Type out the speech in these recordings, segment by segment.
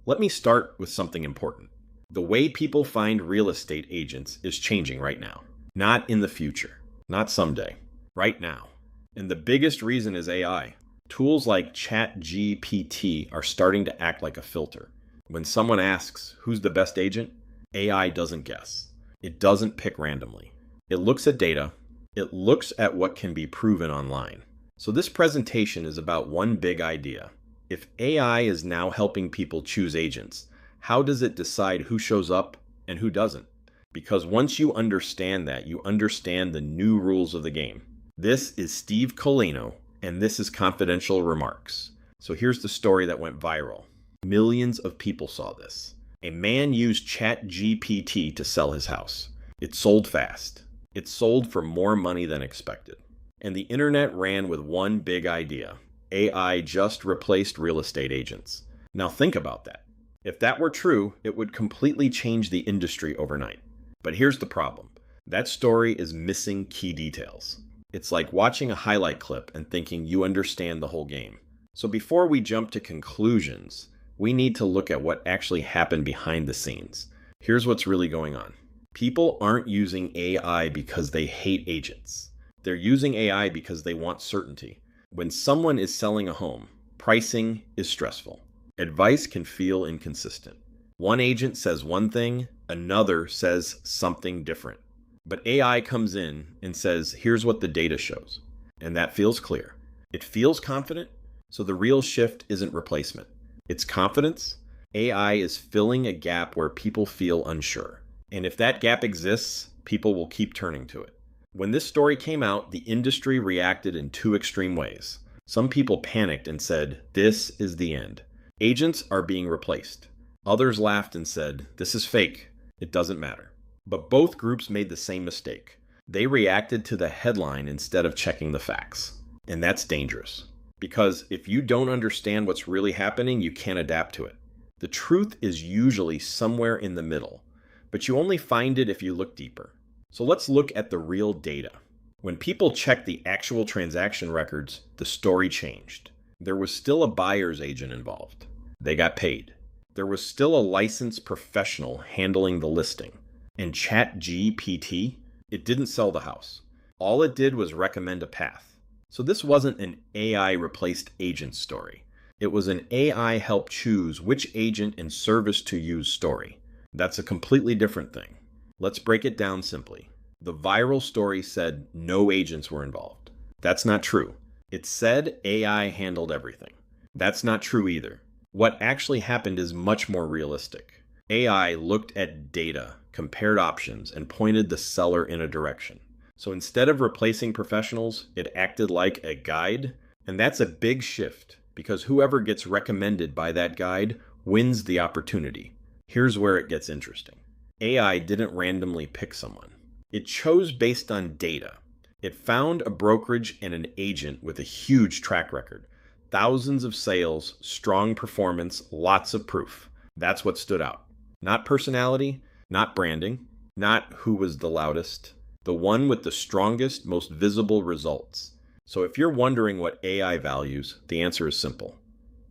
Let me start with something important. The way people find real estate agents is changing right now. Not in the future, not someday, right now. And the biggest reason is AI. Tools like ChatGPT are starting to act like a filter. When someone asks, who's the best agent? AI doesn't guess. It doesn't pick randomly. It looks at data. It looks at what can be proven online. So this presentation is about one big idea. If AI is now helping people choose agents, how does it decide who shows up and who doesn't? Because once you understand that, you understand the new rules of the game. This is Steve Colino, and this is Confidential Remarks. So here's the story that went viral. Millions of people saw this. A man used ChatGPT to sell his house. It sold fast. It sold for more money than expected. And the internet ran with one big idea. AI just replaced real estate agents. Now think about that. If that were true, it would completely change the industry overnight. But here's the problem. That story is missing key details. It's like watching a highlight clip and thinking you understand the whole game. So before we jump to conclusions, we need to look at what actually happened behind the scenes. Here's what's really going on. People aren't using AI because they hate agents. They're using AI because they want certainty. When someone is selling a home, pricing is stressful. Advice can feel inconsistent. One agent says one thing, another says something different. But AI comes in and says, here's what the data shows. And that feels clear. It feels confident. So the real shift isn't replacement. It's confidence. AI is filling a gap where people feel unsure. And if that gap exists, people will keep turning to it. When this story came out, the industry reacted in two extreme ways. Some people panicked and said, this is the end. Agents are being replaced. Others laughed and said, this is fake. It doesn't matter. But both groups made the same mistake. They reacted to the headline instead of checking the facts. And that's dangerous. Because if you don't understand what's really happening, you can't adapt to it. The truth is usually somewhere in the middle, but you only find it if you look deeper. So let's look at the real data. When people checked the actual transaction records, the story changed. There was still a buyer's agent involved. They got paid. There was still a licensed professional handling the listing. And ChatGPT, it didn't sell the house. All it did was recommend a path. So this wasn't an AI replaced agent story. It was an AI help choose which agent and service to use story. That's a completely different thing. Let's break it down simply. The viral story said no agents were involved. That's not true. It said AI handled everything. That's not true either. What actually happened is much more realistic. AI looked at data, compared options, and pointed the seller in a direction. So instead of replacing professionals, it acted like a guide. And that's a big shift because whoever gets recommended by that guide wins the opportunity. Here's where it gets interesting. AI didn't randomly pick someone. It chose based on data. It found a brokerage and an agent with a huge track record. Thousands of sales, strong performance, lots of proof. That's what stood out. Not personality, not branding, not who was the loudest. The one with the strongest, most visible results. So if you're wondering what AI values, the answer is simple.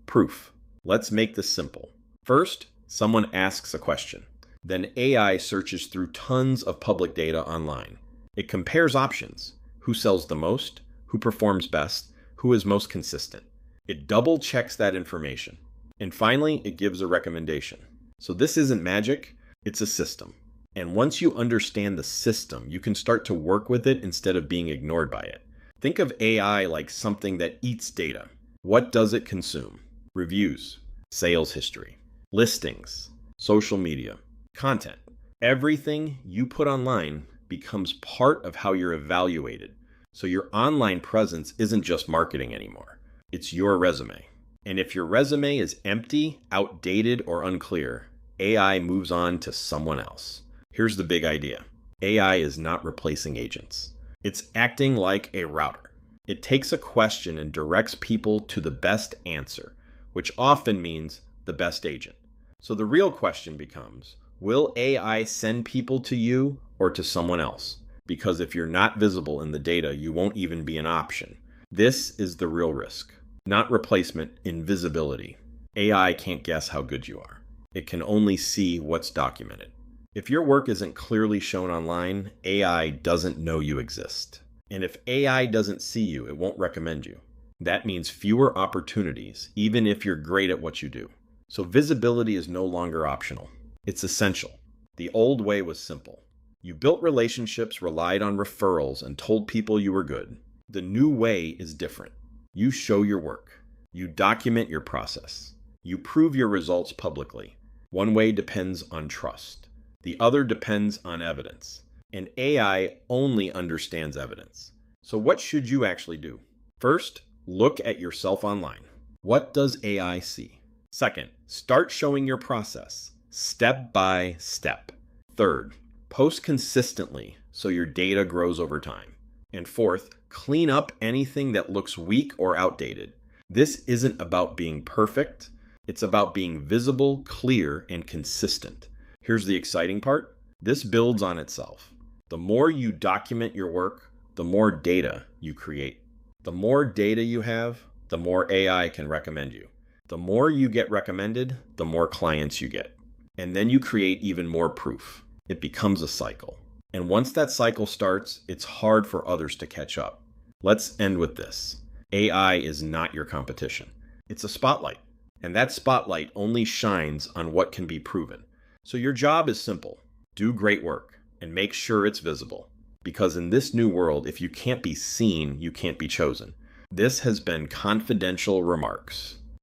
Proof. Let's make this simple. First, someone asks a question. Then AI searches through tons of public data online. It compares options. Who sells the most? Who performs best? Who is most consistent? It double checks that information. And finally, it gives a recommendation. So this isn't magic, it's a system. And once you understand the system, you can start to work with it instead of being ignored by it. Think of AI like something that eats data. What does it consume? Reviews, sales history, listings, social media, content. Everything you put online becomes part of how you're evaluated. So your online presence isn't just marketing anymore. It's your resume. And if your resume is empty, outdated, or unclear, AI moves on to someone else. Here's the big idea. AI is not replacing agents. It's acting like a router. It takes a question and directs people to the best answer, which often means the best agent. So the real question becomes, will AI send people to you or to someone else? Because if you're not visible in the data, you won't even be an option. This is the real risk. Not replacement, invisibility. AI can't guess how good you are. It can only see what's documented. If your work isn't clearly shown online, AI doesn't know you exist. And if AI doesn't see you, it won't recommend you. That means fewer opportunities, even if you're great at what you do. So visibility is no longer optional. It's essential. The old way was simple. You built relationships, relied on referrals, and told people you were good. The new way is different. You show your work. You document your process. You prove your results publicly. One way depends on trust. The other depends on evidence. And AI only understands evidence. So what should you actually do? First, look at yourself online. What does AI see? Second, start showing your process, step by step. Third, post consistently so your data grows over time. And fourth, clean up anything that looks weak or outdated. This isn't about being perfect. It's about being visible, clear, and consistent. Here's the exciting part. This builds on itself. The more you document your work, the more data you create. The more data you have, the more AI can recommend you. The more you get recommended, the more clients you get. And then you create even more proof. It becomes a cycle. And once that cycle starts, it's hard for others to catch up. Let's end with this. AI is not your competition. It's a spotlight. And that spotlight only shines on what can be proven. So your job is simple. Do great work and make sure it's visible. Because in this new world, if you can't be seen, you can't be chosen. This has been Confidential Remarks.